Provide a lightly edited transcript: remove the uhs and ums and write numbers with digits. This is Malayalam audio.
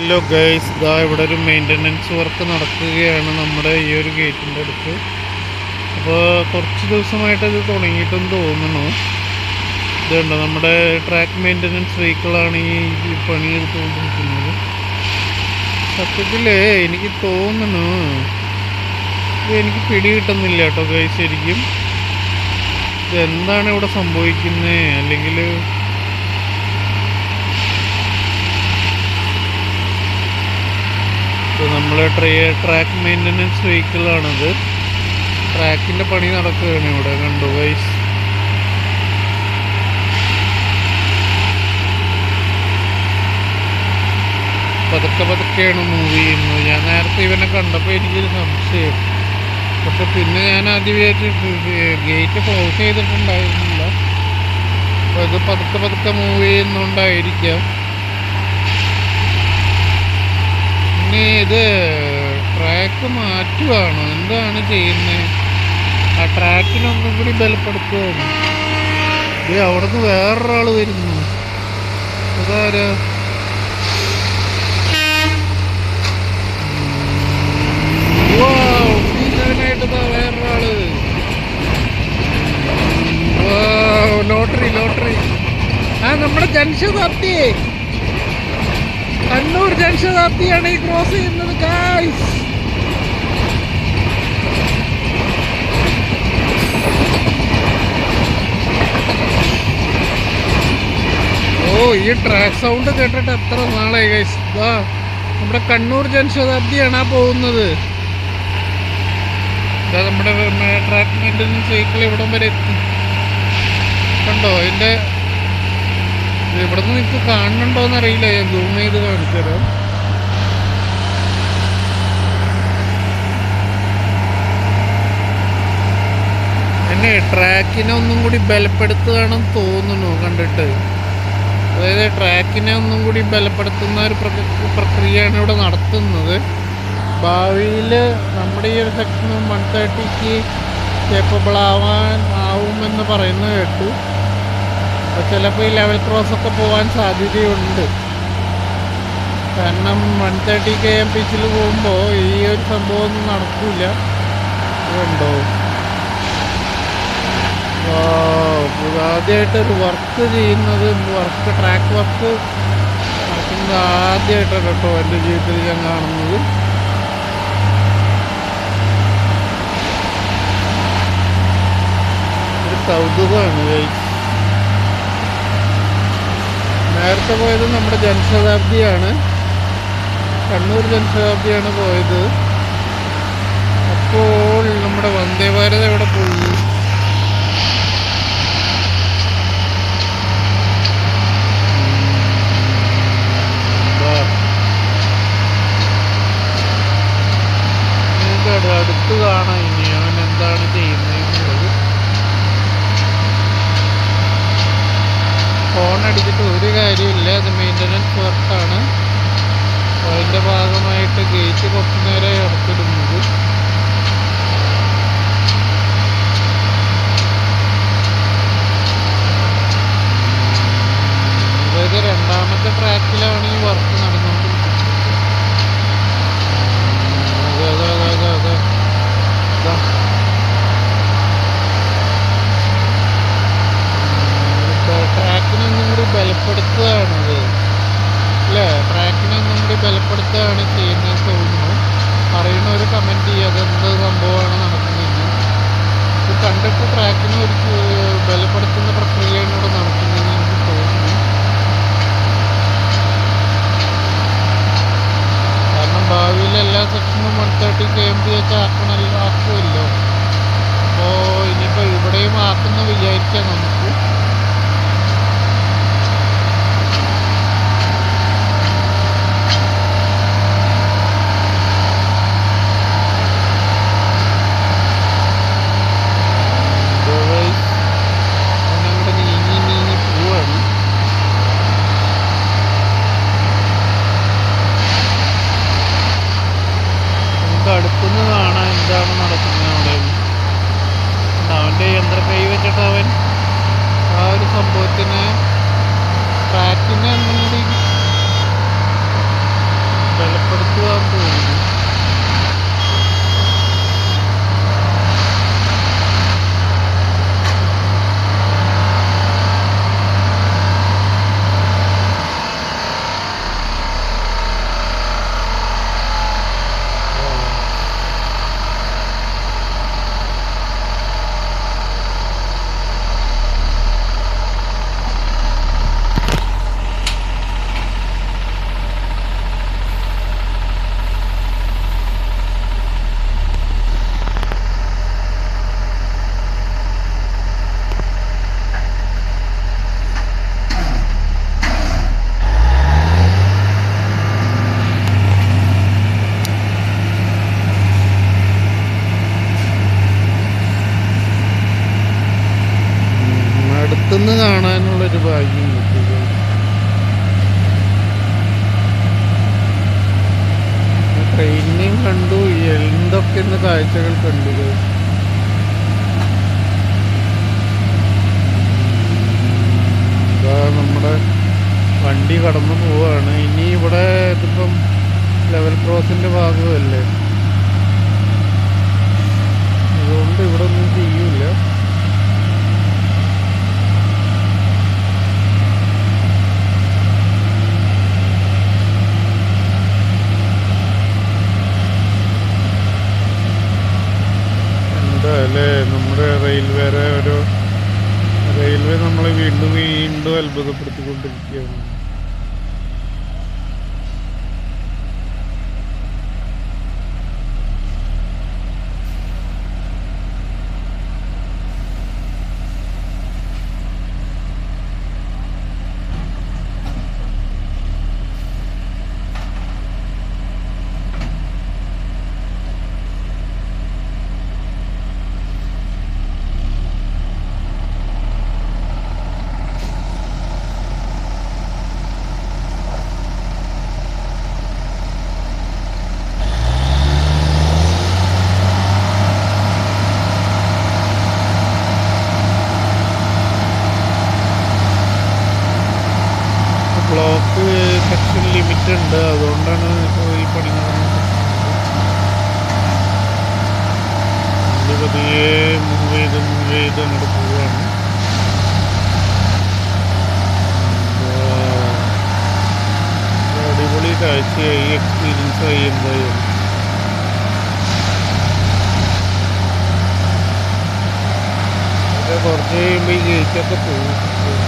ഹലോ ഗൈസ്, ഇതാ ഇവിടെ ഒരു മെയിൻ്റനൻസ് വർക്ക് നടക്കുകയാണ് നമ്മുടെ ഈ ഒരു ഗേറ്റിൻ്റെ അടുത്ത്. അപ്പോൾ കുറച്ച് ദിവസമായിട്ട് ഇത് തുടങ്ങിയിട്ടെന്ന് തോന്നുന്നു. ഇതുണ്ട് നമ്മുടെ ട്രാക്ക് മെയിൻ്റനൻസ് വെഹിക്കിളാണ് ഈ പണി എടുത്തുകൊണ്ടിരിക്കുന്നത്. സത്യത്തിൽ എനിക്ക് തോന്നുന്നു ഇത് എനിക്ക് പിടി കിട്ടുന്നില്ല കേട്ടോ ഗൈസ്. ശരിക്കും ഇതെന്താണ് ഇവിടെ സംഭവിക്കുന്നത്? അല്ലെങ്കിൽ നമ്മളെ ട്രാക്ക് മെയിൻ്റനൻസ് വെഹിക്കിളാണിത്. ട്രാക്കിൻ്റെ പണി നടക്കുകയാണ് ഇവിടെ, കണ്ടു ഗൈസ്. പതുക്കെയാണ് മൂവ് ചെയ്യുന്നത്. ഞാൻ നേരത്തെ ഇവനെ കണ്ടപ്പോൾ എനിക്കൊരു സംശയം, പക്ഷെ പിന്നെ ഞാൻ ആദ്യമായിട്ട് ഗേറ്റ് ക്ലോസ് ചെയ്തിട്ടുണ്ടായിരുന്നില്ല. അപ്പോൾ ഇത് പതുക്കെ മൂവ് ചെയ്യുന്നുണ്ടായിരിക്കാം. ഇത് ട്രാക്ക് മാറ്റുകയാണോ, എന്താണ് ചെയ്യുന്നത്? ആ ട്രാക്കിനൊന്നും കൂടി ബലപ്പെടുത്തുകയാണ്. ഇത് അവിടെ നിന്ന് വേറൊരാൾ വരുന്നു. അതാരാ? ഇതിനായിട്ട് വേറൊരാള്. ലോട്ടറി നമ്മുടെ ജൻശതാബ്ദി, കണ്ണൂർ ജൻശതാബ്ദിയാണ് ഈ ക്രോസ് ചെയ്യുന്നത് ഗായ്സ്. ഈ ട്രാക്ക് സൗണ്ട് കേട്ടിട്ട് എത്ര നാളായി ഗൈസ്. നമ്മുടെ കണ്ണൂർ ജൻശതാബ്ദിയാണ് ആ പോകുന്നത്. നമ്മുടെ ട്രാക്ക് മെയിൻ്റനൻസ് വെഹിക്കിൾ ഇവിടം വരെ എത്തി. കണ്ടോ? അതിൻ്റെ ഇവിടെ നിന്ന് നിങ്ങൾക്ക് കാണുന്നുണ്ടോയെന്ന് അറിയില്ല, ഞാൻ സൂം ചെയ്ത് കാണിച്ചു തരാം. എന്നെ ട്രാക്കിനെ ഒന്നും കൂടി ബലപ്പെടുത്തുകയാണെന്ന് തോന്നുന്നു കണ്ടിട്ട്. അതായത് ട്രാക്കിനെ ഒന്നും കൂടി ബലപ്പെടുത്തുന്ന ഒരു പ്രക്രിയയാണ് ഇവിടെ നടത്തുന്നത്. ഭാവിയിൽ നമ്മുടെ ഈ ഒരു സെക്ഷനും 130ക്ക് കേപ്പബിൾ ആവുമെന്ന് പറയുന്നത് കേട്ടു. അപ്പോൾ ചിലപ്പോൾ ഈ ലെവൽ ക്രോസൊക്കെ പോകാൻ സാധ്യതയുണ്ട്. കാരണം 130 kmph പോകുമ്പോൾ ഈ ഒരു സംഭവമൊന്നും നടക്കില്ല. ഇതുണ്ടോ? ആദ്യമായിട്ടൊരു വർക്ക് ചെയ്യുന്നത്, ട്രാക്ക് വർക്ക് നടക്കുന്നത് ആദ്യമായിട്ടാണ് കേട്ടോ എൻ്റെ ജീവിതത്തിൽ ഞാൻ കാണുന്നത്. ഒരു കൗതുകമാണ്. നേരത്തെ പോയത് നമ്മുടെ ജൻശതാബ്ദിയാണ്, കണ്ണൂർ ജൻശതാബ്ദിയാണ് പോയത്. അപ്പോൾ നമ്മുടെ വന്ദേ ഭാരത് എവിടെ പോയി? അടുത്ത് കാണാം ഇനി അവൻ എന്താണ് ചെയ്യുന്നത്. ഫോൺ അടിച്ചിട്ട് ഒരു കാര്യമില്ല. അത് മെയിൻ്റനൻസ് വർക്കാണ്. അതിൻ്റെ ഭാഗമായിട്ട് ഗേറ്റ് കുറച്ച് നേരമായി അടച്ചിടുന്നത്. അതായത് രണ്ടാമത്തെ ട്രാക്കിലാണ് ഈ വർക്ക് നടന്നുകൊണ്ടിരിക്കുന്നത്. ട്രാക്കിനൊന്നും കൂടി ബലപ്പെടുത്തുകയാണത് അല്ലേ? ട്രാക്കിനൊന്നും കൂടി ബലപ്പെടുത്തുകയാണ് ചെയ്യുന്നത് തോന്നുന്നു. പറയുന്നവർ കമൻറ്റ് ചെയ്യുക അതെന്ത് സംഭവമാണ് നടക്കുന്നതെന്ന്. ഇത് കണ്ടിട്ട് ട്രാക്കിന് ഒരു ബലപ്പെടുത്തുന്ന പ്രക്രിയയാണ് ഇവിടെ നടക്കുന്നതെന്ന് എനിക്ക് തോന്നുന്നു. കാരണം ഭാവിയിൽ എല്ലാ സെക്ഷനും 130 kmph ആക്കുമല്ലോ. അപ്പോൾ ഇനിയിപ്പോൾ ഇവിടെയും ആക്കുന്ന വിചാരിക്കാം നമുക്ക്. അടുത്തുനിന്ന് കാണാൻ എന്താണ് നടക്കുന്നത് അവിടെ. അവൻ്റെ യന്ത്രം കൈ വെച്ചിട്ട് അവൻ ആ ഒരു സംഭവത്തിന് ട്രാക്കിനെ ഒന്നും കൂടി ട്രെയിനിങ് കണ്ടു, എന്തൊക്കെ ഇന്ന് കാഴ്ചകൾ കണ്ടു. നമ്മുടെ വണ്ടി കടന്നു പോവാണ്. ഇനി ഇവിടെ ഇതിപ്പം ലെവൽ ക്രോസിന്റെ ഭാഗമല്ലേ, അതുകൊണ്ട് ഇവിടെ ഒന്നും ചെയ്യൂല. എന്താ അല്ലേ നമ്മുടെ റെയിൽവേ നമ്മളെ വീണ്ടും വീണ്ടും അത്ഭുതപ്പെടുത്തിക്കൊണ്ടിരിക്കുകയാണ്. ബ്ലോക്ക് സെക്ഷൻ ലിമിറ്റ് ഉണ്ട്, അതുകൊണ്ടാണ് ഇപ്പോൾ ഈ പണി നടന്നത്. പതിയെ മൂവ് ചെയ്ത് അങ്ങോട്ട് പോവുകയാണ്. അടിപൊളി കാഴ്ചയായി, എക്സ്പീരിയൻസ് ആയി. എന്തായാലും കുറച്ച് കഴിയുമ്പോൾ ഈ ഗേറ്റൊക്കെ പോകും.